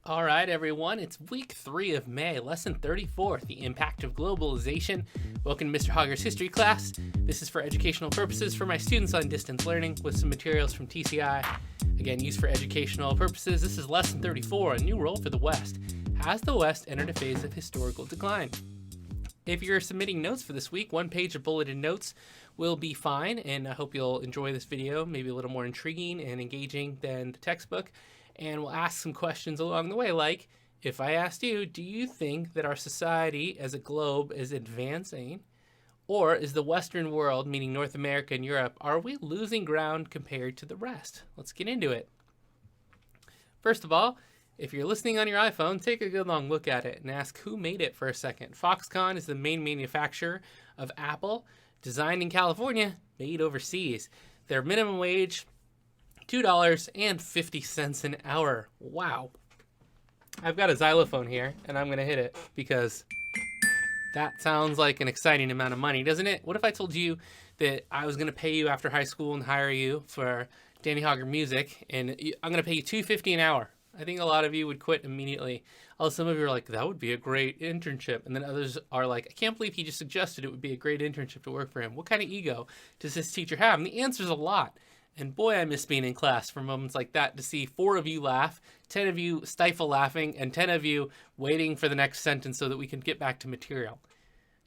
All right, everyone, it's week 3 of May, lesson 34, the impact of globalization. Welcome to Mr. Hauger's history class. This is for educational purposes for my students on distance learning with some materials from TCI. Again, used for educational purposes. This is lesson 34, a new role for the West. Has the West entered a phase of historical decline? If you're submitting notes for this week, one page of bulleted notes will be fine, and I hope you'll enjoy this video, maybe a little more intriguing and engaging than the textbook. And we'll ask some questions along the way, like, if I asked you, do you think that our society as a globe is advancing? Or is the Western world, meaning North America and Europe, are we losing ground compared to the rest? Let's get into it. First of all, if you're listening on your iPhone, take a good long look at it and ask who made it for a second. Foxconn is the main manufacturer of Apple, designed in California, made overseas. Their minimum wage, $2.50 an hour. Wow. I've got a xylophone here, and I'm going to hit it because that sounds like an exciting amount of money, doesn't it? What if I told you that I was going to pay you after high school and hire you for Danny Hauger music, and I'm going to pay you $2.50 an hour? I think a lot of you would quit immediately. Although some of you are like, that would be a great internship. And then others are like, I can't believe he just suggested it would be a great internship to work for him. What kind of ego does this teacher have? And the answer is a lot. And boy, I miss being in class for moments like that, to see 4 of you laugh, 10 of you stifle laughing, and 10 of you waiting for the next sentence so that we can get back to material.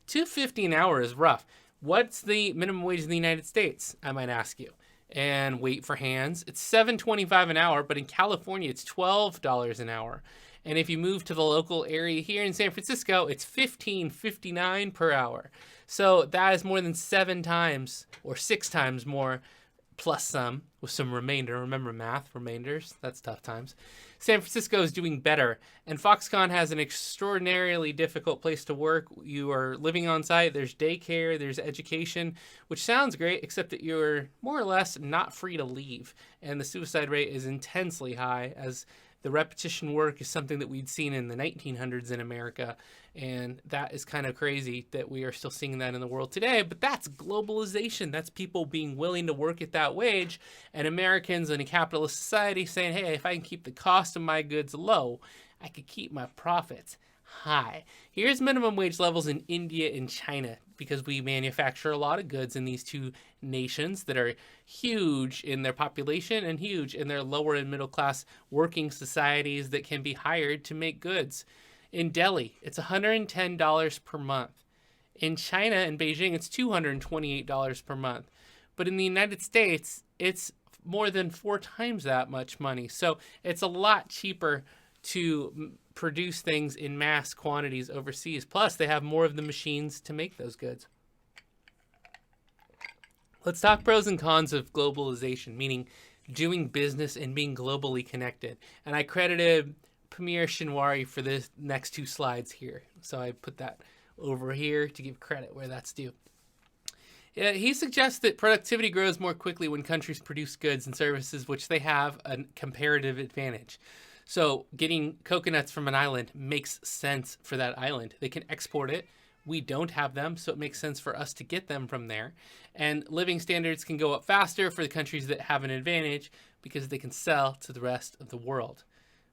$2.50 an hour is rough. What's the minimum wage in the United States, I might ask you? And wait for hands. It's $7.25 an hour, but in California, it's $12 an hour. And if you move to the local area here in San Francisco, it's $15.59 per hour. So that is more than 7 times or 6 times more, plus some, with some remainder. Remember math, remainders, that's tough times. San Francisco is doing better, and Foxconn has an extraordinarily difficult place to work. You are living on site, there's daycare, there's education, which sounds great, except that you're more or less not free to leave. And the suicide rate is intensely high, as the repetition work is something that we'd seen in the 1900s in America, and that is kind of crazy that we are still seeing that in the world today. But that's globalization. That's people being willing to work at that wage, and Americans in a capitalist society saying, hey, if I can keep the cost of my goods low, I could keep my profits high. Here's minimum wage levels in India and China, because we manufacture a lot of goods in these two nations that are huge in their population and huge in their lower and middle class working societies that can be hired to make goods. In Delhi, it's $110 per month. In China and Beijing, it's $228 per month. But in the United States, it's more than 4 times that much money. So it's a lot cheaper to produce things in mass quantities overseas. Plus, they have more of the machines to make those goods. Let's talk pros and cons of globalization, meaning doing business and being globally connected. And I credited Premier Shinwari for the next 2 slides here. So I put that over here to give credit where that's due. Yeah, he suggests that productivity grows more quickly when countries produce goods and services which they have a comparative advantage. So getting coconuts from an island makes sense for that island. They can export it. We don't have them, so it makes sense for us to get them from there. And living standards can go up faster for the countries that have an advantage because they can sell to the rest of the world.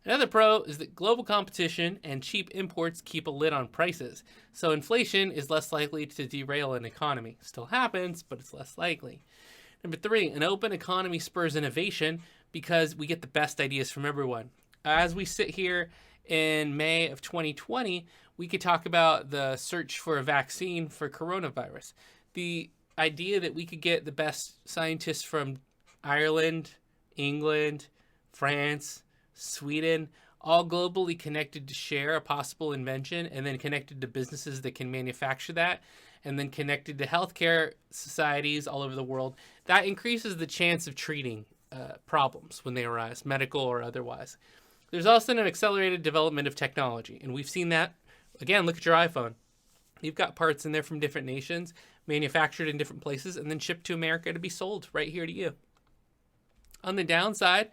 Another pro is that global competition and cheap imports keep a lid on prices. So inflation is less likely to derail an economy. Still happens, but it's less likely. Number 3, an open economy spurs innovation because we get the best ideas from everyone. As we sit here in May of 2020, we could talk about the search for a vaccine for coronavirus. The idea that we could get the best scientists from Ireland, England, France, Sweden, all globally connected to share a possible invention, and then connected to businesses that can manufacture that, and then connected to healthcare societies all over the world, that increases the chance of treating problems when they arise, medical or otherwise. There's also an accelerated development of technology, and we've seen that. Again, look at your iPhone. You've got parts in there from different nations, manufactured in different places, and then shipped to America to be sold right here to you. On the downside,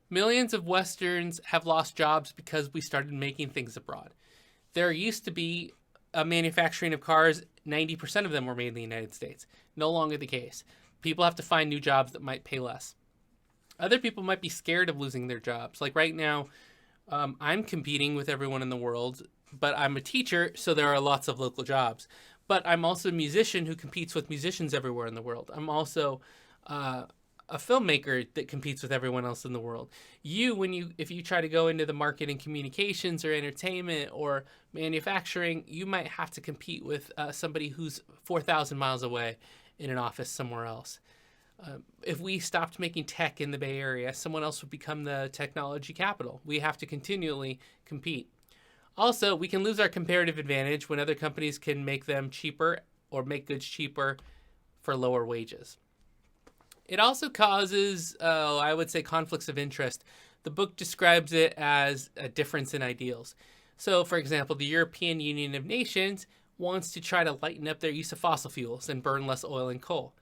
millions of Westerns have lost jobs because we started making things abroad. There used to be a manufacturing of cars, 90% of them were made in the United States. No longer the case. People have to find new jobs that might pay less. Other people might be scared of losing their jobs. Like right now, I'm competing with everyone in the world, but I'm a teacher, so there are lots of local jobs. But I'm also a musician who competes with musicians everywhere in the world. I'm also uh, a filmmaker that competes with everyone else in the world. If you try to go into the market in communications or entertainment or manufacturing, you might have to compete with somebody who's 4,000 miles away in an office somewhere else. If we stopped making tech in the Bay Area, someone else would become the technology capital. We have to continually compete. Also, we can lose our comparative advantage when other companies can make them cheaper or make goods cheaper for lower wages. It also causes, I would say, conflicts of interest. The book describes it as a difference in ideals. So, for example, the European Union of Nations wants to try to lighten up their use of fossil fuels and burn less oil and coal.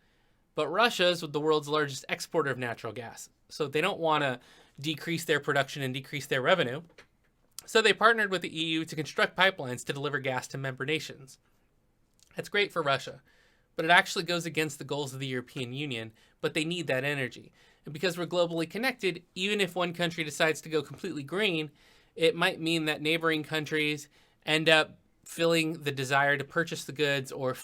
But Russia is the world's largest exporter of natural gas. So they don't want to decrease their production and decrease their revenue. So they partnered with the EU to construct pipelines to deliver gas to member nations. That's great for Russia, but it actually goes against the goals of the European Union, but they need that energy. And because we're globally connected, even if one country decides to go completely green, it might mean that neighboring countries end up feeling the desire to purchase the goods or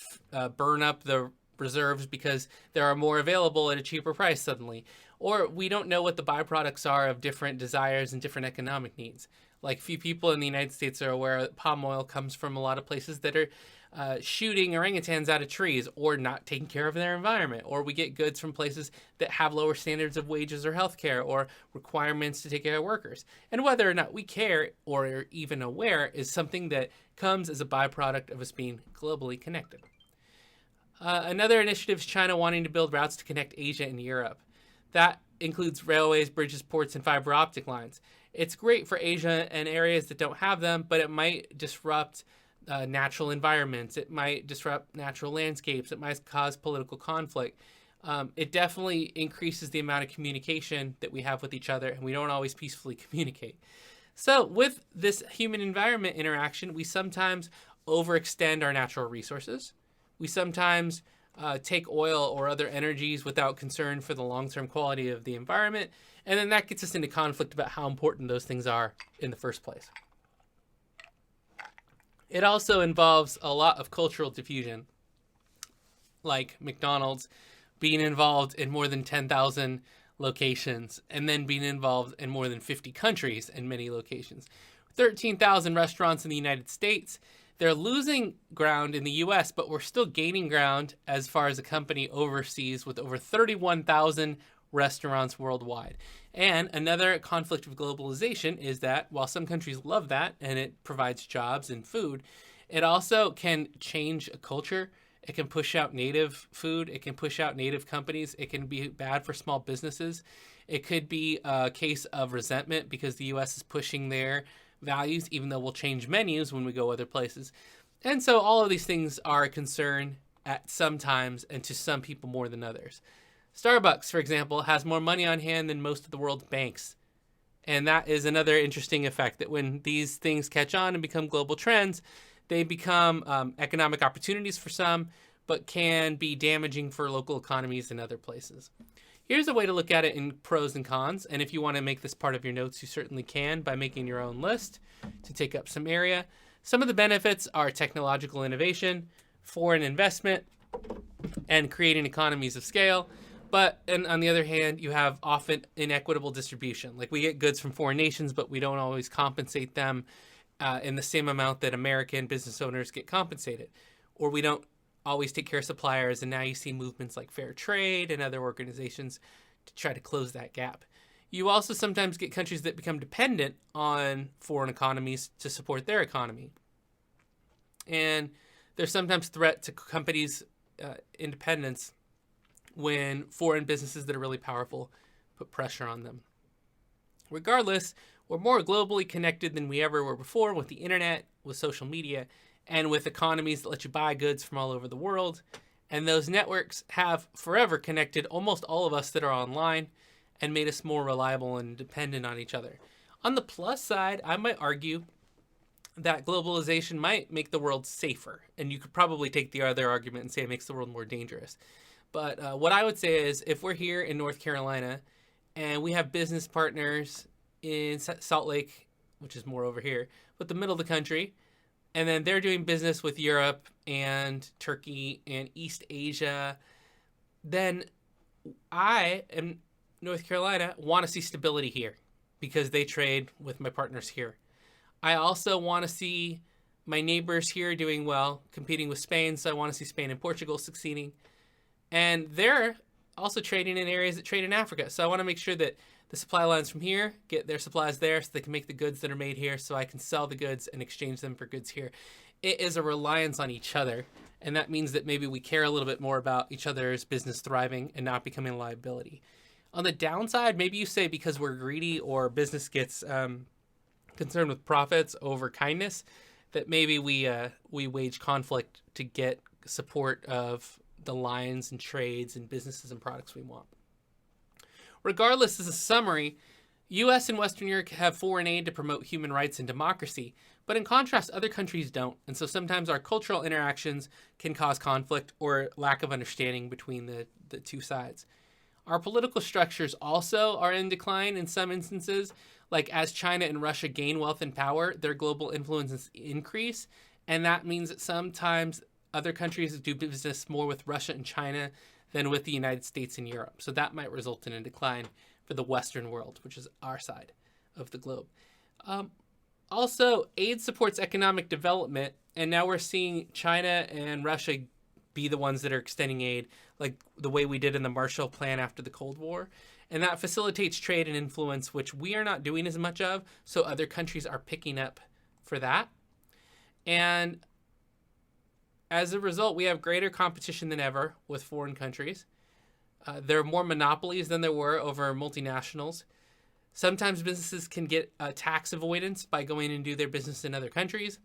burn up the reserves because there are more available at a cheaper price suddenly. Or we don't know what the byproducts are of different desires and different economic needs. Like few people in the United States are aware that palm oil comes from a lot of places that are shooting orangutans out of trees or not taking care of their environment. Or we get goods from places that have lower standards of wages or healthcare or requirements to take care of workers. And whether or not we care or are even aware is something that comes as a byproduct of us being globally connected. Another initiative is China wanting to build routes to connect Asia and Europe. That includes railways, bridges, ports, and fiber optic lines. It's great for Asia and areas that don't have them, but it might disrupt natural environments. It might disrupt natural landscapes. It might cause political conflict. It definitely increases the amount of communication that we have with each other, and we don't always peacefully communicate. So with this human environment interaction, we sometimes overextend our natural resources. We sometimes take oil or other energies without concern for the long-term quality of the environment. And then that gets us into conflict about how important those things are in the first place. It also involves a lot of cultural diffusion, like McDonald's being involved in more than 10,000 locations and then being involved in more than 50 countries in many locations. 13,000 restaurants in the United States. They're losing ground in the US, but we're still gaining ground as far as a company overseas with over 31,000 restaurants worldwide. And another conflict of globalization is that while some countries love that and it provides jobs and food, it also can change a culture. It can push out native food. It can push out native companies. It can be bad for small businesses. It could be a case of resentment because the US is pushing their values, even though we'll change menus when we go other places. And so all of these things are a concern at some times and to some people more than others. Starbucks, for example, has more money on hand than most of the world's banks. And that is another interesting effect, that when these things catch on and become global trends, they become economic opportunities for some, but can be damaging for local economies in other places. Here's a way to look at it in pros and cons. And if you want to make this part of your notes, you certainly can by making your own list to take up some area. Some of the benefits are technological innovation, foreign investment, and creating economies of scale. But on the other hand, you have often inequitable distribution. Like we get goods from foreign nations, but we don't always compensate them in the same amount that American business owners get compensated. Or we don't always take care of suppliers, and now you see movements like Fair Trade and other organizations to try to close that gap. You also sometimes get countries that become dependent on foreign economies to support their economy. And there's sometimes threat to companies' independence when foreign businesses that are really powerful put pressure on them. Regardless, we're more globally connected than we ever were before with the internet, with social media, and with economies that let you buy goods from all over the world. And those networks have forever connected almost all of us that are online and made us more reliable and dependent on each other. On the plus side, I might argue that globalization might make the world safer. And you could probably take the other argument and say it makes the world more dangerous. But what I would say is if we're here in North Carolina and we have business partners in Salt Lake which is more over here, but the middle of the country. And then they're doing business with Europe and Turkey and East Asia. Then I am North Carolina, want to see stability here because they trade with my partners here. I also want to see my neighbors here doing well, competing with Spain. So I want to see Spain and Portugal succeeding. And they're also trading in areas that trade in Africa. So I want to make sure that the supply lines from here get their supplies there so they can make the goods that are made here so I can sell the goods and exchange them for goods here. It is a reliance on each other. And that means that maybe we care a little bit more about each other's business thriving and not becoming a liability. On the downside, maybe you say because we're greedy or business gets concerned with profits over kindness, that maybe we wage conflict to get support of the lines and trades and businesses and products we want. Regardless, as a summary, U.S. and Western Europe have foreign aid to promote human rights and democracy, but in contrast, other countries don't. And so sometimes our cultural interactions can cause conflict or lack of understanding between the two sides. Our political structures also are in decline in some instances. Like as China and Russia gain wealth and power, their global influences increase. And that means that sometimes other countries do business more with Russia and China than with the United States and Europe. So that might result in a decline for the Western world, which is our side of the globe. Also, aid supports economic development. And now we're seeing China and Russia be the ones that are extending aid, like the way we did in the Marshall Plan after the Cold War. And that facilitates trade and influence, which we are not doing as much of. So other countries are picking up for that. And as a result, we have greater competition than ever with foreign countries. There are more monopolies than there were over multinationals. Sometimes businesses can get tax avoidance by going and do their business in other countries.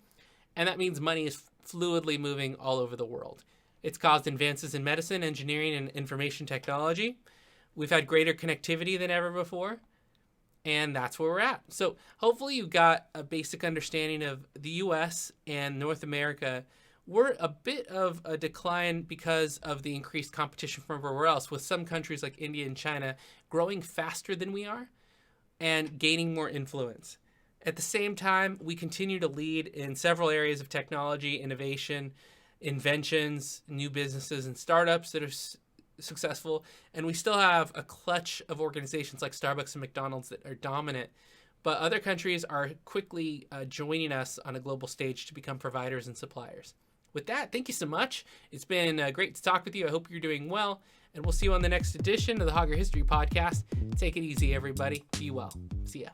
And that means money is fluidly moving all over the world. It's caused advances in medicine, engineering, and information technology. We've had greater connectivity than ever before. And that's where we're at. So hopefully you got a basic understanding of the U.S. and North America. We're a bit of a decline because of the increased competition from everywhere else, with some countries like India and China growing faster than we are and gaining more influence. At the same time, we continue to lead in several areas of technology, innovation, inventions, new businesses, and startups that are successful. And we still have a clutch of organizations like Starbucks and McDonald's that are dominant. But other countries are quickly joining us on a global stage to become providers and suppliers. With that, thank you so much. It's been great to talk with you. I hope you're doing well. And we'll see you on the next edition of the Hauger History Podcast. Take it easy, everybody. Be well. See ya.